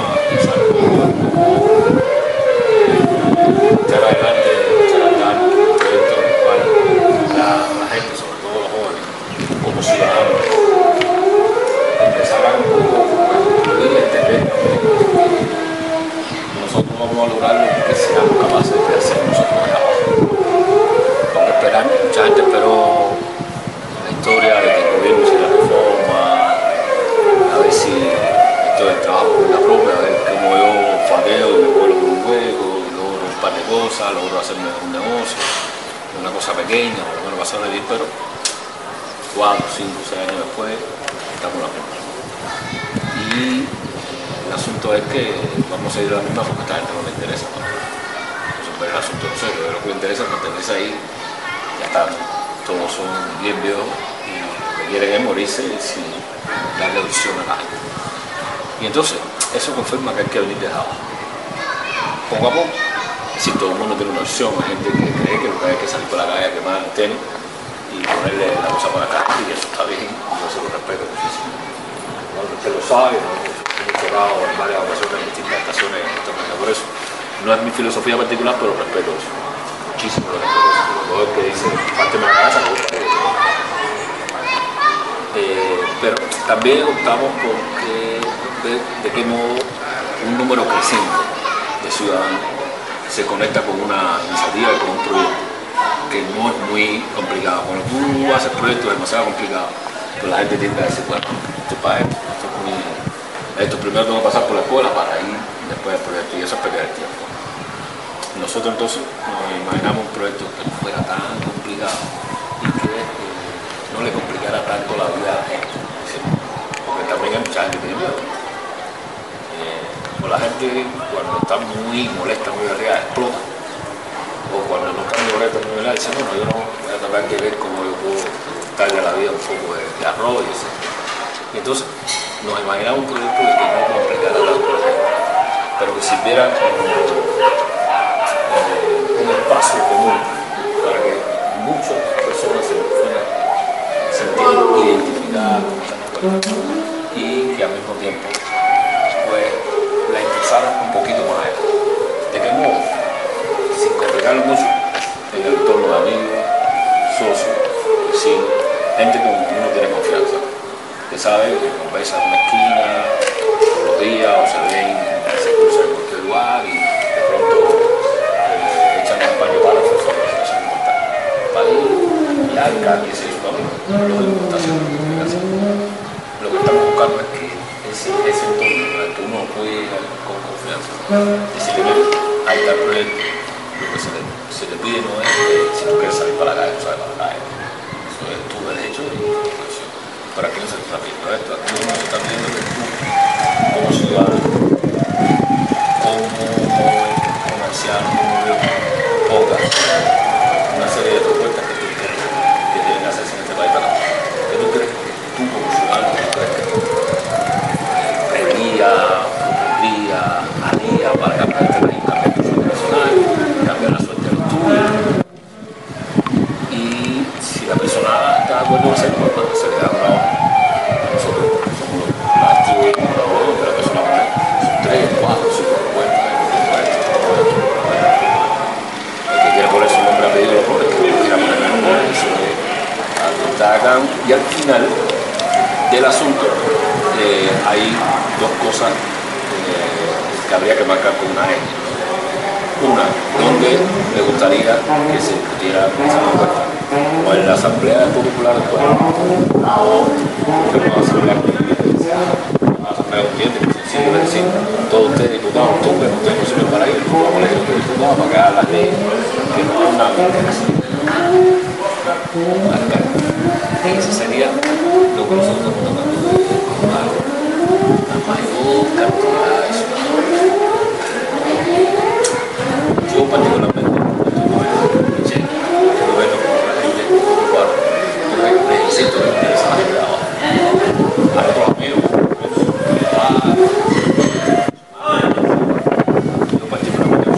a pensar cómo echar adelante, echar a andar un proyecto en el cual la gente, sobre todo los jóvenes, como ciudadanos, empezaran un poco a incluir y a entender también que nosotros vamos a lograr lo que seamos capaces de hacer nosotros de abajo. Porque mucha gente esperó la historia de que el gobierno hiciera reforma, a ver si esto del trabajo por la propia, a ver cómo yo fadeo y me vuelo con un juego, y logro un par de cosas, logro hacerme un negocio, una cosa pequeña, por lo menos pasar de vivir, pero 4, 5, 6 años después estamos en la misma. Y el asunto es que vamos a ir a la misma porque a esta gente no le interesa. Resolver el asunto no sé, pero lo que me interesa es mantenerse ahí, ya está, todos son bien viejos y lo que quieren es morirse sin darle audición a la gente. Y entonces, eso confirma que hay que venir desde abajo. Poco a poco, si todo el mundo tiene una opción, hay gente que cree que lo que hay que salir por la calle a quemar el tenis y ponerle la cosa por la calle, y eso está bien, y yo se lo respeto muchísimo. Bueno, usted lo sabe, ¿no? Hemos tocado en varias ocasiones en distintas estaciones en esta manera, por eso no es mi filosofía particular, pero respeto eso, muchísimo lo respeto eso. Todo el que dice, párteme la casa, no gusta. Pero también optamos por ver de qué modo un número creciente de ciudadanos se conecta con una iniciativa y con un proyecto que no es muy complicado. Cuando tú haces proyectos demasiado complicados, pues la gente tiende a decir, bueno, esto es para esto, esto primero tengo que pasar por la escuela para ir después del proyecto, y eso es perder el tiempo. Nosotros entonces nos imaginamos un proyecto que no fuera tan complicado y que no le complicara tanto la vida a la gente, porque también hay mucha gente que tiene miedo. O la gente cuando está muy molesta, muy arriba, explota. O cuando no está muy molesta, muy arriba, dice, bueno, yo no voy a tratar de ver cómo yo puedo darle a la vida un poco de arroz y eso. Y entonces nos imaginamos un proyecto de que no complicara tanto la gente, pero que sirviera un espacio común para que muchas personas se puedan sentir identificadas con esta escuela y que al mismo tiempo pues la interesara un poquito más allá. ¿De qué modo? Sin complicarlo mucho, en el entorno de amigos, socios, vecinos, gente con quien uno tiene confianza, que sabe que conversa en una esquina todos los días o se ven, se cruzan en cualquier lugar y de pronto echan un par de párrafos sobre la situación importante. Para ir y cada quien se hizo camino, lo de importación de comunicación. Lo que estamos buscando es que ese entorno en el que uno puede ir con confianza, decirle, ahí está el proyecto, lo que se le pide no es que si tú quieres salir para la calle, no sales para la calle. Eso es tu derecho y tu obligación. ¿Para qué no se te está pidiendo esto? Aquí uno se está pidiendo que tú, como ciudadano, como joven, como anciano, como viejo, pongas una serie de propuestas que tú crees que deben hacerse en este país para que tú crees que tú como ciudadano crees que propondría, haría para cambiar este país, cambiar tu suerte nacional, cambiar la suerte de los tuyos. Y si la persona está de acuerdo en hacerlo, pues se le da una hora. Nosotros somos las tribus de la persona buena, son 3, 4, 5 propuestas. El que quiera poner su nombre a pedir lo pone, el que quiera poner el nombre, eso es acá. Y al final del asunto hay dos cosas que habría que marcar con una N. Una, donde le gustaría que se discutiera esa propuesta, o en la Asamblea Popular del Pueblo, o en una Asamblea Constituyente, que sencillo es decir, todos ustedes diputados, todos ustedes no sirven para ir, vamos a elegir a los diputados para que hagan las leyes, que no hay una interés. Ese sería lo que nosotros estamos tratando de formar la mayor cantidad de ciudadanos. Yo particularmente quiero verlo como la gente cubana, porque necesito que me interesa la gente de abajo. Hay otros amigos, yo particularmente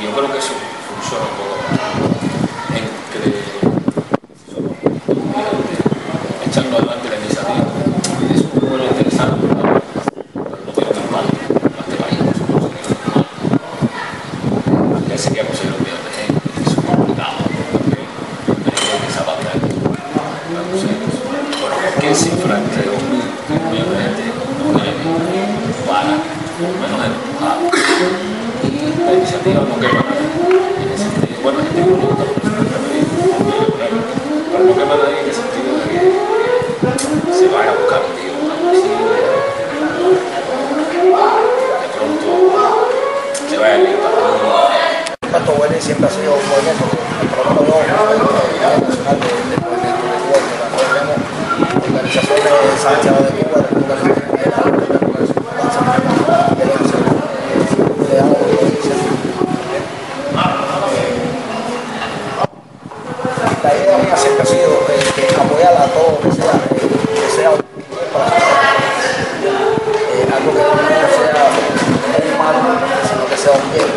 yo creo que eso funciona un poco entre echando adelante la iniciativa. Es un bueno interesante, pero no tiene un impacto a este país. Aquí sería conseguir un millón de gente, eso es complicado también. Hay que zapatear. Bueno, cualquier cifra entre 2.000 y 1 millón de gente no es para, por lo menos empujar. Y la iniciativa no quema nada. En ese sentido, bueno, hay gente que no gusta por eso, pero no quema nadie en el sentido de que se vaya a buscar un tío, una policía, de pronto se vaya a limpar. Pato Huele siempre ha sido un movimiento, el programa nacional del movimiento de Cuba, tenemos organizaciones de Santiago de Cuba, la idea mía siempre ha sido apoyar a todo lo que sea un bien para algo que no sea un mal, sino que sea un bien.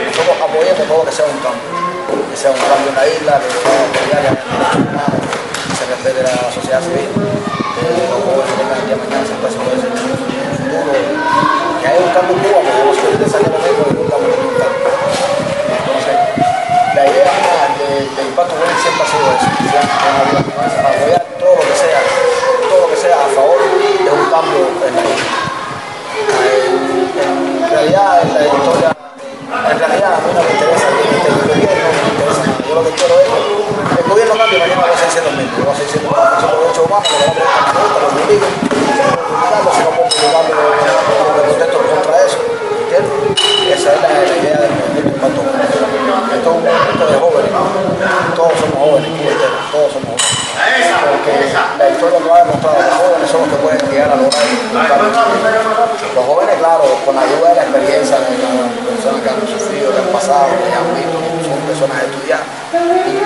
Nosotros apoyamos todo lo que sea un cambio en la isla, que se respete la sociedad civil, que los jóvenes tengan el día de mañana siempre se puede ser un futuro, que haya un cambio en Cuba, porque no se puede salir lo mismo y nunca más un cambio. Entonces, la idea del Impacto Huele siempre ha sido eso, apoyar todo lo que sea a favor de un cambio en la isla. En realidad, en la historia, a mí no me interesa el gobierno, no me interesa nada. Yo lo que quiero es que el gobierno cambie, mañana va a seguir siendo el mismo. Va a seguir siendo una persona de derechos humanos, que va a poner los publican, si no puedo publicarlo, me contesto contra eso. ¿Entiendes? Esa es la idea del movimiento Impacto Huele. Esto es un movimiento de jóvenes, todos somos jóvenes, todos somos jóvenes. Porque la historia lo ha demostrado, los jóvenes son los que pueden llegar a lograr un cambio. Los jóvenes, claro, con la ayuda de la experiencia de las personas que han sufrido, que han pasado, que han visto, son personas estudiadas, porque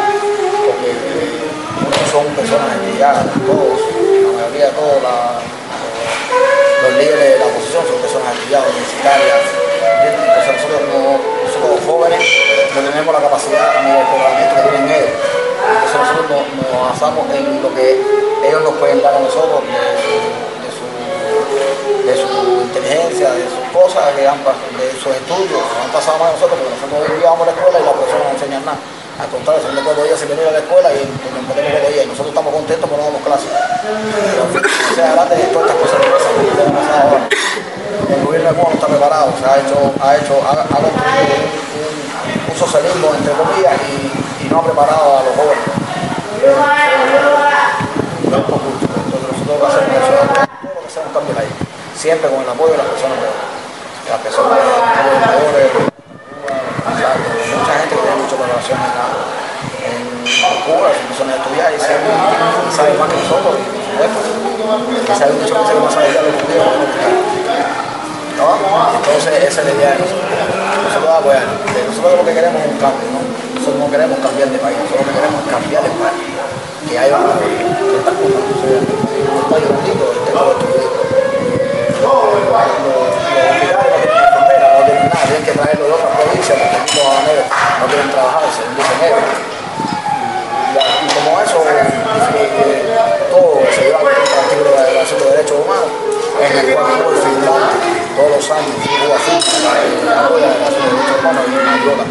muchos son personas estudiadas, todos, la mayoría de todos los líderes de la oposición son personas estudiadas, universitarias. Entonces nosotros los jóvenes no tenemos la capacidad ni el programamiento que tienen ellos. Entonces nosotros nos basamos en lo que ellos nos pueden dar a nosotros de su inteligencia, de sus cosas, de sus estudios, que han pasado más nosotros, porque nosotros hoy día vamos a la escuela y la profesora no enseña nada. Al contrario, son de cuando ella se viene a la escuela y nos metemos con ella y nosotros estamos contentos porque no damos clases. Pero en fin, o sea, adelante de todas estas cosas que pasan ahora. El gobierno de Cuba no está preparado, o sea, ha construido un socialismo entre comillas y no ha preparado a los jóvenes. Entonces nosotros hacemos eso, todo lo que sea un cambio ahí, siempre con el apoyo de las personas mayores, mucha gente que tiene muchas relaciones en Cuba, son personas estudiadas y saben más que nosotros, y saben muchas veces que más saben de los judíos. Entonces esa es la idea de nosotros. Nosotros apoyar. Nosotros lo que queremos es un cambio, ¿no? Nosotros no queremos cambiar de país, nosotros lo que queremos es cambiar el país. Que haya una estas cosas, no sé, un país bonito, los militares no tienen frontera, no tienen nada, tienen que traerlo de otras provincias porque aquí los habaneros no quieren trabajar, se dicen ellos. Y como eso, todo se lleva al artículo de la Declaración de Derechos Humanos, en el cual Cuba es firmante, todos los años Cuba firma la Declaración de Derechos Humanos y una ayuda.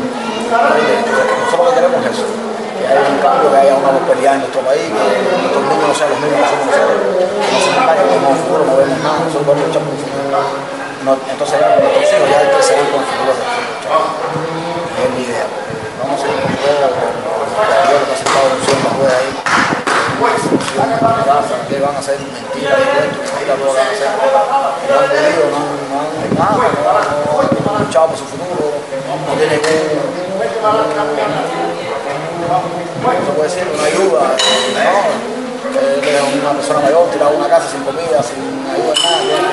Nosotros lo que queremos es eso, que haya un cambio, que haya una prosperidad en nuestro país, que nuestros niños no sean los mismos que somos nosotros, que no se engañen, que en el futuro no vemos nada, nosotros podemos luchar por el futuro. Entonces ya nuestros hijos ya hay que seguir con el futuro de nosotros. Es mi idea. Vamos a seguir con todo, que Dios lo que ha sentado en la rueda ahí. Que van a hacer mentiras, mentiras, todo lo que van a hacer. No han vivido, no han luchado por su futuro, no tienen no se puede decir una ayuda, ¿no? Una persona mayor tirada a una casa sin comida, sin ayuda, nada.